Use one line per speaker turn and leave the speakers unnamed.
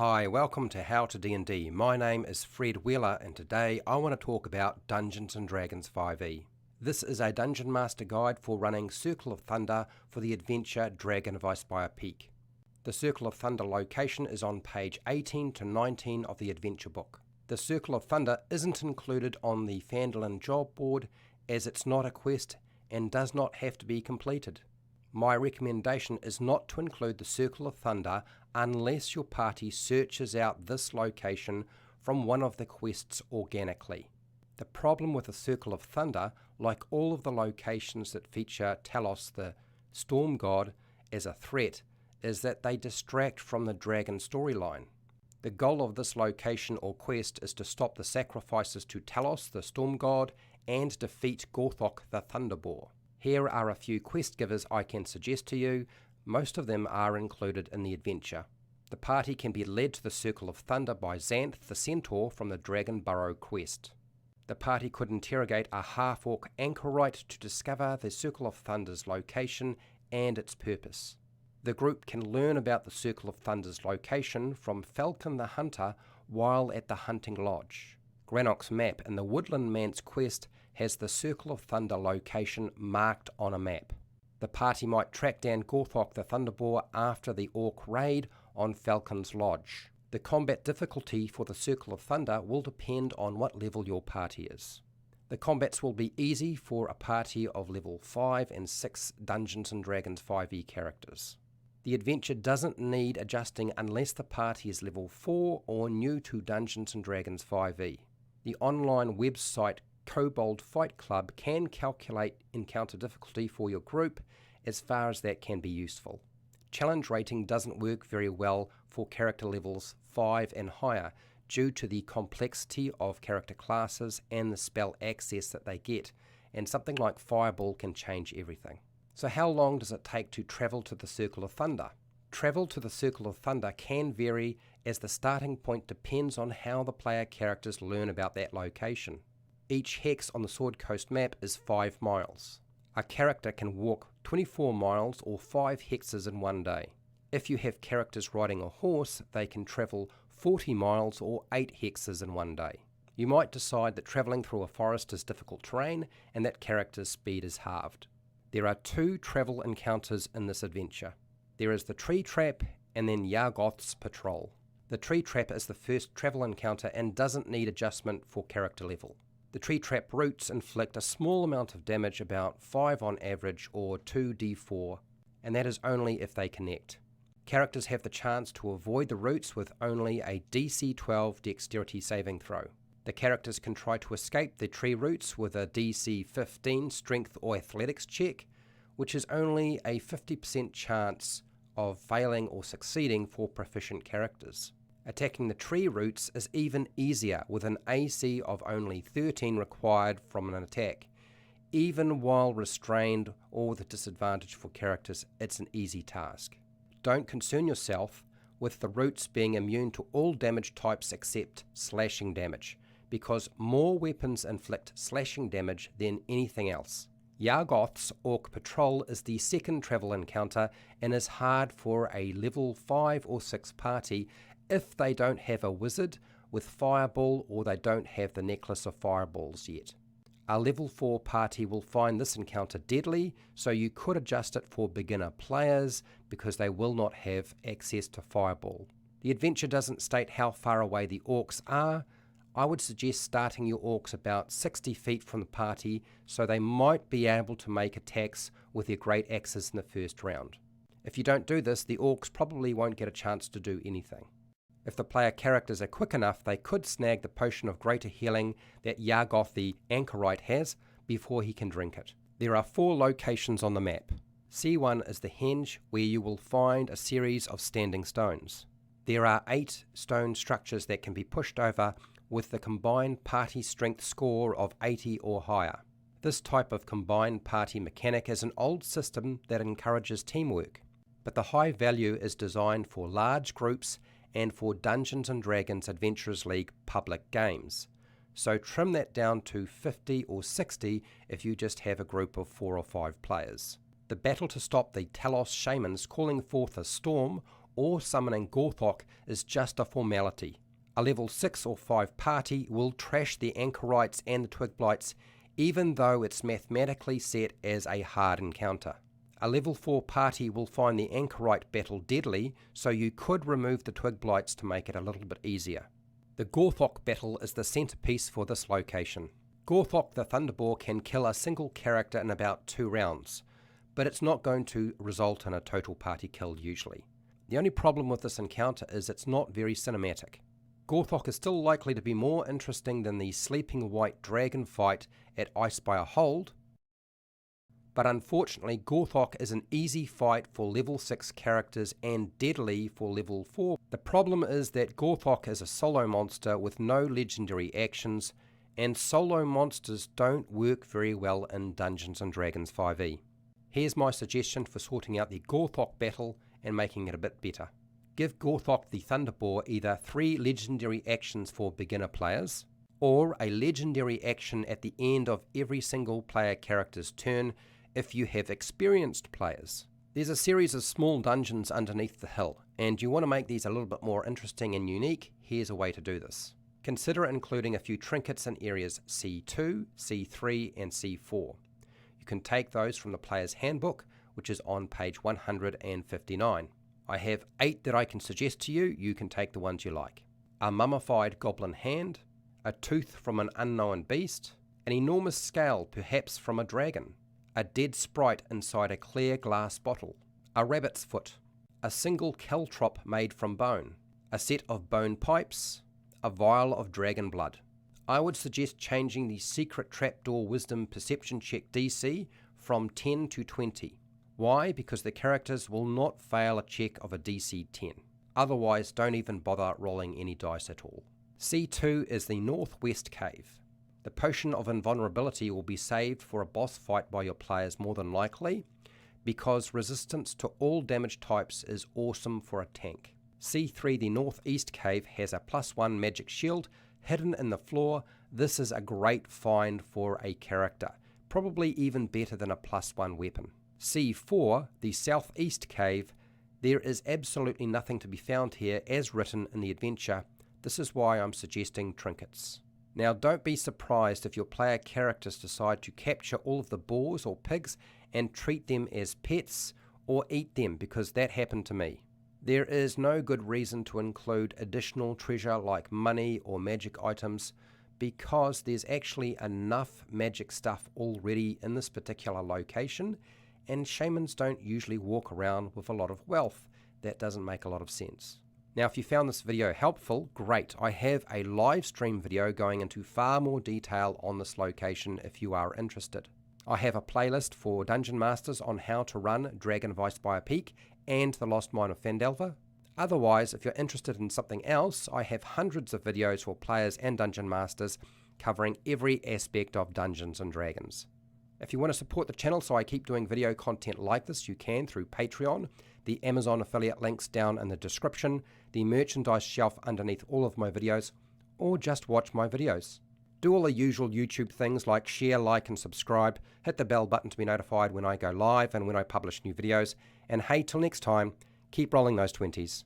Hi, welcome to How to D&D. My name is Fred Wheeler and today I want to talk about Dungeons & Dragons 5e. This is a Dungeon Master guide for running Circle of Thunder for the adventure Dragon of Icespire Peak. The Circle of Thunder location is on page 18 to 19 of the adventure book. The Circle of Thunder isn't included on the Phandelver job board as it's not a quest and does not have to be completed. My recommendation is not to include the Circle of Thunder unless your party searches out this location from one of the quests organically. The problem with the Circle of Thunder, like all of the locations that feature Talos the Storm God as a threat, is that they distract from the dragon storyline. The goal of this location or quest is to stop the sacrifices to Talos the Storm God and defeat Gorthok the Thunderboar. Here are a few quest givers I can suggest to you. Most of them are included in the adventure. The party can be led to the Circle of Thunder by Xanth the Centaur from the Dragon Burrow quest. The party could interrogate a half-orc anchorite to discover the Circle of Thunder's location and its purpose. The group can learn about the Circle of Thunder's location from Falcon the Hunter while at the hunting lodge. Granok's map in the Woodland Man's quest has the Circle of Thunder location marked on a map. The party might track down Gorthok the Thunderboar after the orc raid on Falcon's Lodge. The combat difficulty for the Circle of Thunder will depend on what level your party is. The combats will be easy for a party of level 5 and 6 Dungeons & Dragons 5e characters. The adventure doesn't need adjusting unless the party is level 4 or new to Dungeons & Dragons 5e. The online website Kobold Fight Club can calculate encounter difficulty for your group as far as that can be useful. Challenge rating doesn't work very well for character levels 5 and higher due to the complexity of character classes and the spell access that they get, and something like Fireball can change everything. So how long does it take to travel to the Circle of Thunder? Travel to the Circle of Thunder can vary as the starting point depends on how the player characters learn about that location. Each hex on the Sword Coast map is 5 miles. A character can walk 24 miles or 5 hexes in one day. If you have characters riding a horse, they can travel 40 miles or 8 hexes in one day. You might decide that travelling through a forest is difficult terrain and that character's speed is halved. There are 2 travel encounters in this adventure. There is the Tree Trap and then Yargoth's Patrol. The Tree Trap is the first travel encounter and doesn't need adjustment for character level. The Tree Trap roots inflict a small amount of damage, about 5 on average or 2d4, and that is only if they connect. Characters have the chance to avoid the roots with only a DC 12 dexterity saving throw. The characters can try to escape the tree roots with a DC 15 strength or athletics check, which is only a 50% chance of failing or succeeding for proficient characters. Attacking the tree roots is even easier with an AC of only 13 required from an attack. Even while restrained or with a disadvantage for characters, it's an easy task. Don't concern yourself with the roots being immune to all damage types except slashing damage, because more weapons inflict slashing damage than anything else. Yargoth's Orc Patrol is the second travel encounter and is hard for a level 5 or 6 party if they don't have a wizard with Fireball or they don't have the necklace of fireballs yet. A level 4 party will find this encounter deadly, so you could adjust it for beginner players because they will not have access to Fireball. The adventure doesn't state how far away the orcs are. I would suggest starting your orcs about 60 feet from the party so they might be able to make attacks with their great axes in the first round. If you don't do this, the orcs probably won't get a chance to do anything. If the player characters are quick enough, they could snag the potion of greater healing that Yargoth the Anchorite has before he can drink it. There are 4 locations on the map. C1 is the henge, where you will find a series of standing stones. There are 8 stone structures that can be pushed over with the combined party strength score of 80 or higher. This type of combined party mechanic is an old system that encourages teamwork, but the high value is designed for large groups and for Dungeons & Dragons Adventurers League public games. So trim that down to 50 or 60 if you just have a group of 4 or 5 players. The battle to stop the Talos shamans calling forth a storm or summoning Gorthok is just a formality. A level 6 or 5 party will trash the Anchorites and the Twig Blights even though it's mathematically set as a hard encounter. A level 4 party will find the Anchorite battle deadly, so you could remove the Twig Blights to make it a little bit easier. The Gorthok battle is the centerpiece for this location. Gorthok the Thunderboar can kill a single character in about 2 rounds, but it's not going to result in a total party kill usually. The only problem with this encounter is it's not very cinematic. Gorthok is still likely to be more interesting than the Sleeping White Dragon fight at Icespire Hold, but unfortunately Gorthok is an easy fight for level 6 characters and deadly for level 4. The problem is that Gorthok is a solo monster with no legendary actions, and solo monsters don't work very well in Dungeons & Dragons 5e. Here's my suggestion for sorting out the Gorthok battle and making it a bit better. Give Gorthok the Thunderboar either 3 legendary actions for beginner players, or a legendary action at the end of every single player character's turn if you have experienced players. There's a series of small dungeons underneath the hill, and you want to make these a little bit more interesting and unique. Here's a way to do this. Consider including a few trinkets in areas C2, C3 and C4. You can take those from the player's handbook, which is on page 159. I have 8 that I can suggest to you. You can take the ones you like. A mummified goblin hand, a tooth from an unknown beast, an enormous scale perhaps from a dragon, a dead sprite inside a clear glass bottle, a rabbit's foot, a single caltrop made from bone, a set of bone pipes, a vial of dragon blood. I would suggest changing the secret trapdoor wisdom perception check DC from 10 to 20. Why? Because the characters will not fail a check of a DC 10. Otherwise, don't even bother rolling any dice at all. C2 is the Northwest Cave. The potion of invulnerability will be saved for a boss fight by your players more than likely, because resistance to all damage types is awesome for a tank. C3, the Northeast Cave, has a +1 magic shield hidden in the floor. This is a great find for a character, probably even better than a +1 weapon. C4, the Southeast Cave, there is absolutely nothing to be found here as written in the adventure. This is why I'm suggesting trinkets. Now don't be surprised if your player characters decide to capture all of the boars or pigs and treat them as pets or eat them, because that happened to me. There is no good reason to include additional treasure like money or magic items, because there's actually enough magic stuff already in this particular location, and shamans don't usually walk around with a lot of wealth. That doesn't make a lot of sense. Now if you found this video helpful, great. I have a live stream video going into far more detail on this location if you are interested. I have a playlist for Dungeon Masters on how to run Dragon of Icespire Peak and the Lost Mine of Phandelver. Otherwise, if you're interested in something else, I have hundreds of videos for players and Dungeon Masters covering every aspect of Dungeons & Dragons. If you want to support the channel so I keep doing video content like this, you can through Patreon, the Amazon affiliate links down in the description, the merchandise shelf underneath all of my videos, or just watch my videos. Do all the usual YouTube things like share, like and subscribe, hit the bell button to be notified when I go live and when I publish new videos, and hey, till next time, keep rolling those 20s.